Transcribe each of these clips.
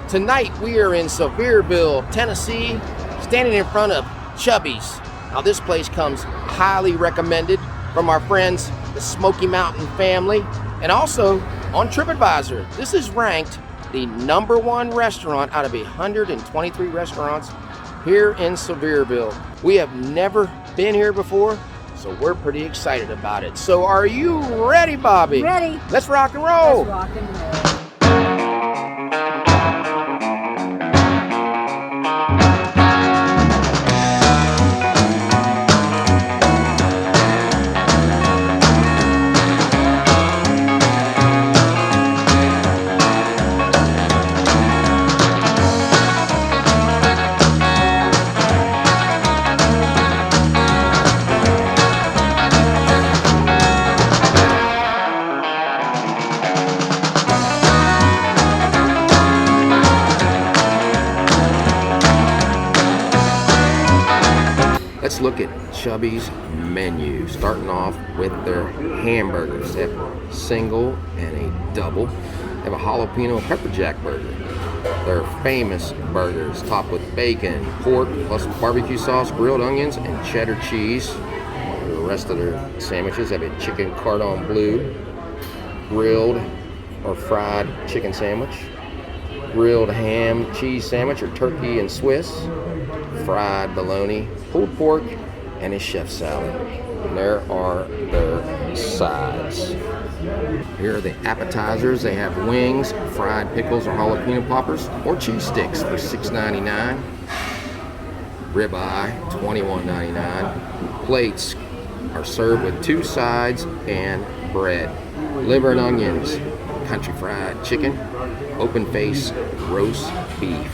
Tonight we are in Sevierville, Tennessee, standing in front of Chubbys. Now this place comes highly recommended from our friends, the Smoky Mountain family, and also on Tripadvisor. This is ranked the #1 restaurant out of 123 restaurants here in Sevierville. We have never been here before, so we're pretty excited about it. So are you ready, Bobby? Ready. Let's rock and roll. Let's rock and roll. Let's look at Chubby's menu, starting off with their hamburgers. They have single and a double. They have a jalapeno pepper jack burger. Their famous burgers, topped with bacon, pork, plus barbecue sauce, grilled onions, and cheddar cheese. The rest of their sandwiches have a chicken cordon bleu, grilled or fried chicken sandwich, grilled ham cheese sandwich or turkey and Swiss, fried bologna, pulled pork, and a chef salad. And there are their sides. Here are the appetizers. They have wings, fried pickles or jalapeno poppers, or cheese sticks for $6.99. Ribeye, $21.99. Plates are served with 2 sides and bread. Liver and onions, country fried chicken, open face roast beef.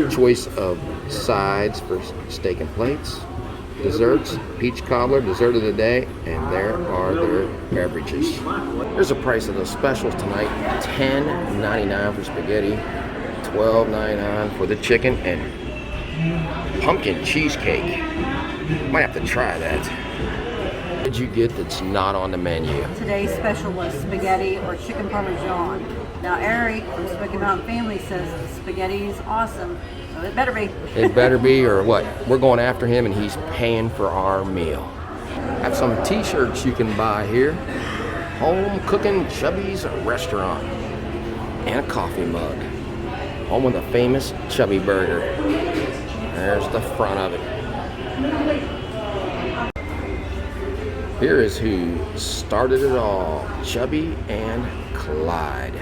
Choice of sides for steak and plates. Desserts, peach cobbler, dessert of the day, and there are their beverages. Here's the price of the specials tonight. $10.99 for spaghetti, $12.99 for the chicken, and pumpkin cheesecake. Might have to try that. What did you get that's not on the menu? Today's special was spaghetti or chicken parmesan. Now Eric from Smoky Mountain family says the spaghetti is awesome, so it better be. It better be, or what? We're going after him and he's paying for our meal. Have some t-shirts you can buy here. Home cooking Chubby's restaurant. And a coffee mug. Home of the famous Chubby Burger. There's the front of it. Here is who started it all, Chubby and Clyde.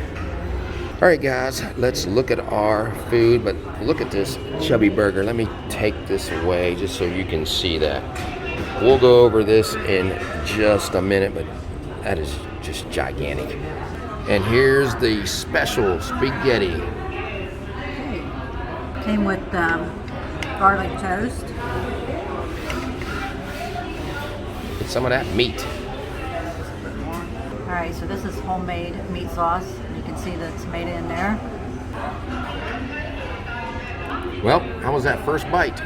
All right, guys, let's look at our food, but look at this Chubby Burger. Let me take this away just so you can see that. We'll go over this in just a minute, but that is just gigantic. And here's the special spaghetti. Came with garlic toast. Get some of that meat. All right, so this is homemade meat sauce. You can see the tomato in there. Well, how was that first bite?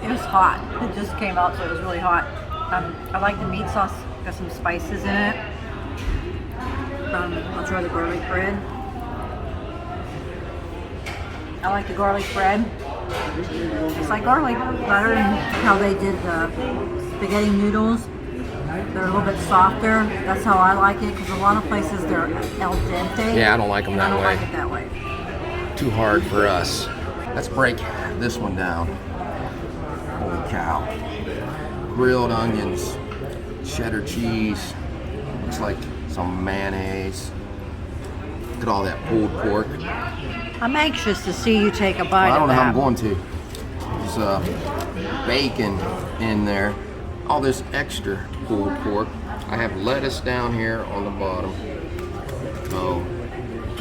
It was hot. It just came out, so it was really hot. I like the meat sauce. Got some spices in it. I'll try the garlic bread. I like the garlic bread. It's like garlic butter and how they did the spaghetti noodles. They're a little bit softer. That's how I like it, because a lot of places they're al dente. Yeah, I don't like them that way. I don't like it that way. Too hard for us. Let's break this one down. Holy cow. Grilled onions, cheddar cheese, looks like some mayonnaise. Look at all that pulled pork. I'm anxious to see you take a bite I don't of know that. how I'm going to. There's bacon in there. All this extra pulled pork. I have lettuce down here on the bottom. So,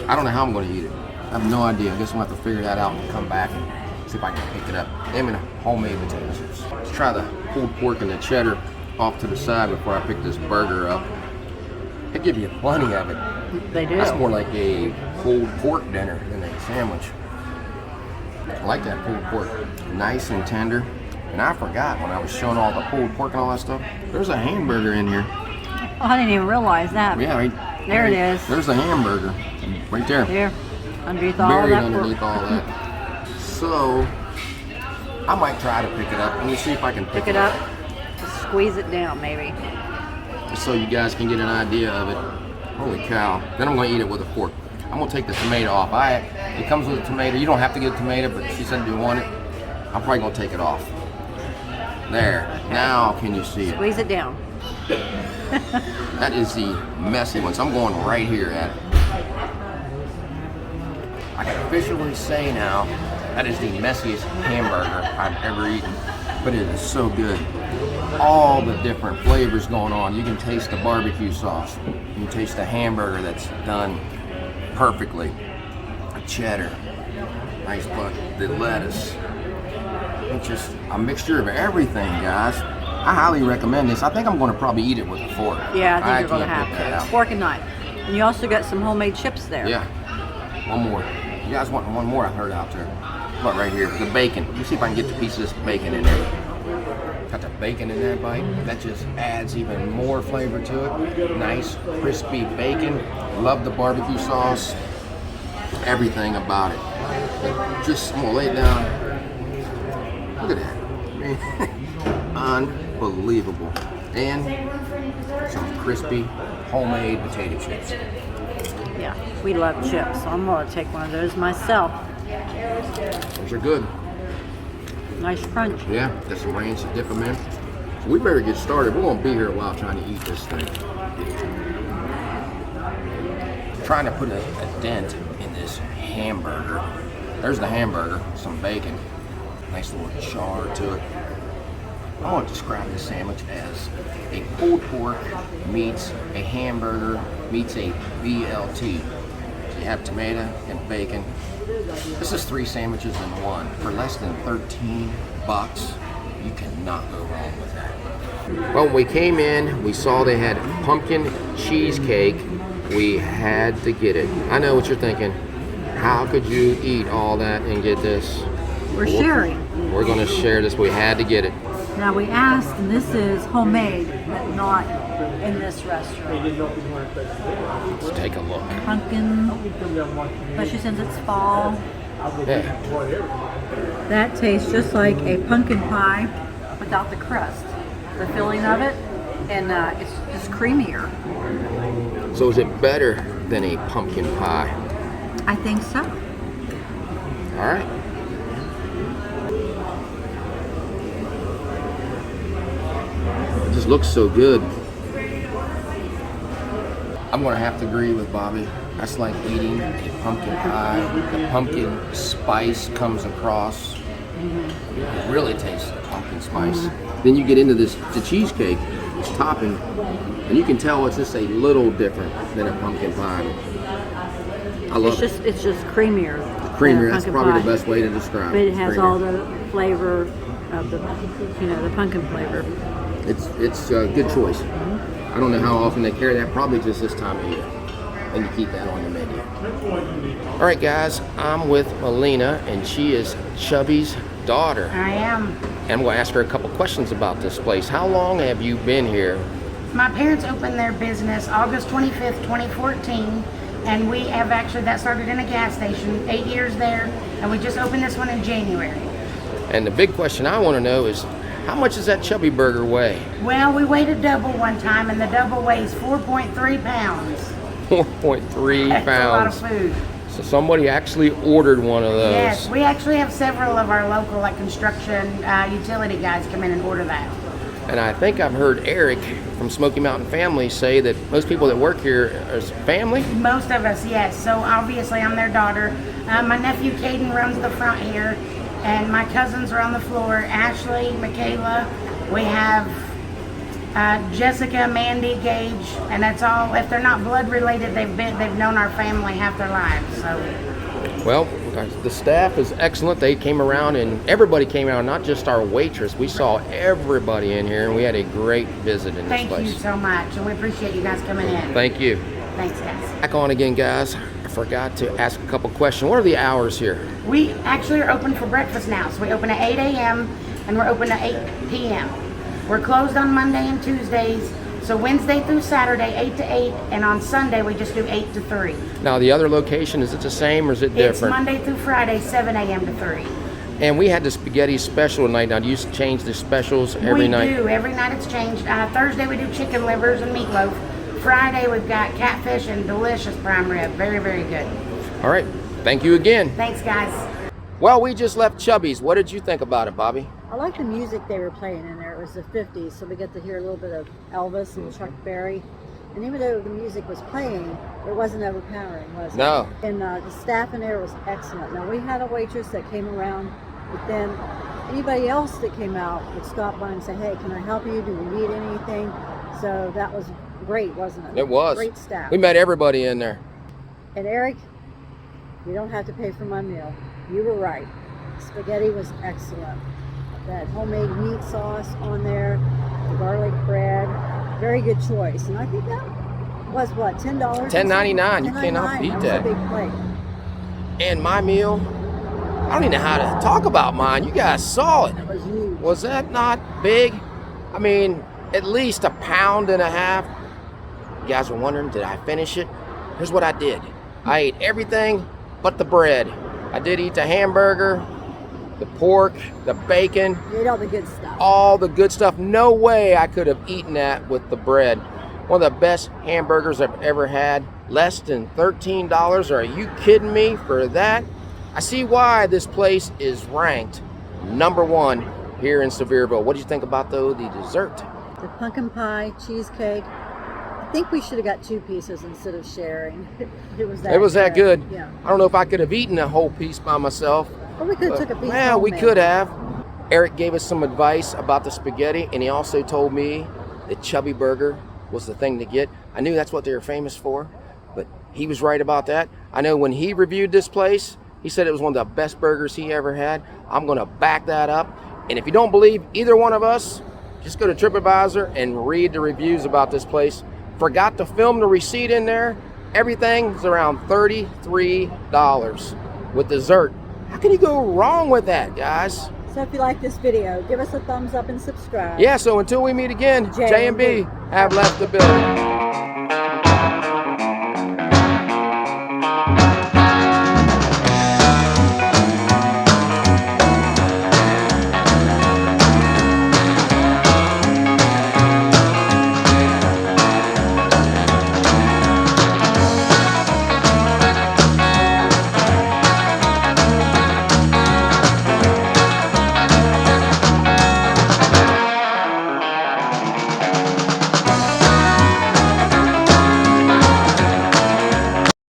I don't know how I'm going to eat it. I have no idea. I guess we'll have to figure that out and come back and see if I can pick it up. Them and homemade potatoes. Let's try the pulled pork and the cheddar off to the side before I pick this burger up. They give you plenty of it. They do. That's more like a pulled pork dinner than a sandwich. I like that pulled pork. Nice and tender. And I forgot when I was showing all the pulled pork and all that stuff, there's a hamburger in here. Oh, I didn't even realize that. Yeah, right there it is. There's the hamburger. Right there. There. Underneath all buried that underneath all that. So I might try to pick it up. Let me see if I can Pick it up, just squeeze it down maybe. just so you guys can get an idea of it. Holy cow. Then I'm going to eat it with a fork. I'm going to take the tomato off. It comes with a tomato. You don't have to get a tomato, but she said you want it. I'm probably going to take it off. There. Okay. Now can you see it? Squeeze it down. That is the messy one. So I'm going right here at it. I can officially say now that is the messiest hamburger I've ever eaten. But it is so good. All the different flavors going on. You can taste the barbecue sauce. You can taste the hamburger that's done perfectly. The cheddar, nice butter, the lettuce. It's just a mixture of everything, guys. I highly recommend this. I think I'm going to probably eat it with a fork. Yeah, I think you're going to can't have pick that to. out. Fork and knife. And you also got some homemade chips there. Yeah. One more. You guys want one more? I heard out there. What, right here? The bacon. Let me see if I can get the piece of this bacon in there. Got the bacon in that bite. That just adds even more flavor to it. Nice, crispy bacon. Love the barbecue sauce. Everything about it. Just, I'm going to lay it down. Look at that. I mean, unbelievable. And some crispy homemade potato chips. Yeah, we love chips, so I'm going to take one of those myself. Those are good. Nice crunch. Yeah, got some ranch to dip them in. So we better get started. We're going to be here a while trying to eat this thing. Trying to put a dent in this hamburger. There's the hamburger, some bacon, nice little char to it. I want to describe this sandwich as a pulled pork meets a hamburger meets a BLT. So you have tomato and bacon. This is 3 sandwiches in one. For less than $13, you cannot go wrong with that. Well, we came in, we saw they had pumpkin cheesecake. We had to get it. I know what you're thinking. How could you eat all that and get this? We're sharing. We're going to share this. We had to get it. Now we asked, and this is homemade, but not in this restaurant. Let's take a look. Pumpkin, especially since it's fall. Yeah. That tastes just like a pumpkin pie without the crust. The filling of it, and it's just creamier. So is it better than a pumpkin pie? I think so. All right. It just looks so good. I'm going to have to agree with Bobby. That's like eating a pumpkin pie. The pumpkin spice comes across. You can really taste the pumpkin spice. Then you get into the cheesecake, this topping, and you can tell it's just a little different than a pumpkin pie. I love it. It's just creamier. Creamier, that's probably the best way to describe But it. it has all the flavor of the pumpkin flavor. It's a good choice. I don't know how often they carry that, probably just this time of year. And you keep that on the menu. All right, guys, I'm with Melina, and she is Chubby's daughter. I am. And I'm going to ask her a couple questions about this place. How long have you been here? My parents opened their business August 25th, 2014, and we have actually, that started in a gas station, 8 years there, and we just opened this one in January. And the big question I want to know is, how much does that Chubby Burger weigh? Well, we weighed a double one time, and the double weighs 4.3 pounds. 4.3 That's pounds. a lot of food. So somebody actually ordered one of those. Yes, we actually have several of our local, like construction, utility guys come in and order that. And I think I've heard Eric from Smoky Mountain Family say that most people that work here are family. Most of us, yes. So obviously I'm their daughter. My nephew Caden runs the front here, and my cousins are on the floor. Ashley, Michaela, we have Jessica, Mandy, Gage, and that's all. If they're not blood related, they've known our family half their lives. So. Well, the staff is excellent. They came around, and everybody came around, not just our waitress. We saw everybody in here, and we had a great visit in this place. Thank you so much, and we appreciate you guys coming in. Thank you. Thanks, guys. Back on again, guys. I forgot to ask a couple questions. What are the hours here? We actually are open for breakfast now, so we open at 8 a.m. and we're open at 8 p.m. We're closed on Monday and Tuesdays, So Wednesday through Saturday, 8 to 8, and on Sunday we just do 8 to 3. Now the other location, is it the same or is it different? It's Monday through Friday, 7 a.m. to 3. And we had the spaghetti special tonight. Now do you change the specials every night? We do. Every night it's changed. Thursday we do chicken livers and meatloaf. Friday we've got catfish and delicious prime rib. Very, very good. All right. Thank you again. Thanks, guys. Well, we just left Chubbys. What did you think about it, Bobby? I like the music they were playing in there. It was the 50s, so we get to hear a little bit of Elvis and Chuck Berry. And even though the music was playing, it wasn't overpowering, was it? No. And the staff in there was excellent. Now, we had a waitress that came around, but then anybody else that came out would stop by and say, hey, can I help you? Do we need anything? So that was great, wasn't it? It was. Great staff. We met everybody in there. And Eric, you don't have to pay for my meal. You were right. Spaghetti was excellent. That homemade meat sauce on there, the garlic bread, very good choice. And I think that was what, $10? $10.99. You cannot beat that. That was a big plate. And my meal, I don't even know how to talk about mine. You guys saw it. That was huge. Was that not big? I mean, at least 1.5 pounds. You guys were wondering, did I finish it? Here's what I did. I ate everything but the bread. I did eat the hamburger, the pork, the bacon. You ate all the good stuff. All the good stuff. No way I could have eaten that with the bread. One of the best hamburgers I've ever had. Less than $13. Are you kidding me for that? I see why this place is ranked #1 here in Sevierville. What do you think about the dessert? The pumpkin pie, cheesecake. I think we should have got 2 pieces instead of sharing. It was that good. Yeah. I don't know if I could have eaten a whole piece by myself. Or we could have took a piece. Yeah, we home, could maybe. have. Eric gave us some advice about the spaghetti, and he also told me that Chubby Burger was the thing to get. I knew that's what they were famous for, but he was right about that. I know when he reviewed this place, he said it was one of the best burgers he ever had. I'm going to back that up. And if you don't believe either one of us, just go to Tripadvisor and read the reviews about this place. Forgot to film the receipt in there. Everything's around $33 with dessert. How can you go wrong with that, guys? So if you like this video, give us a thumbs up and subscribe. Yeah, so until we meet again, J&B have left the building.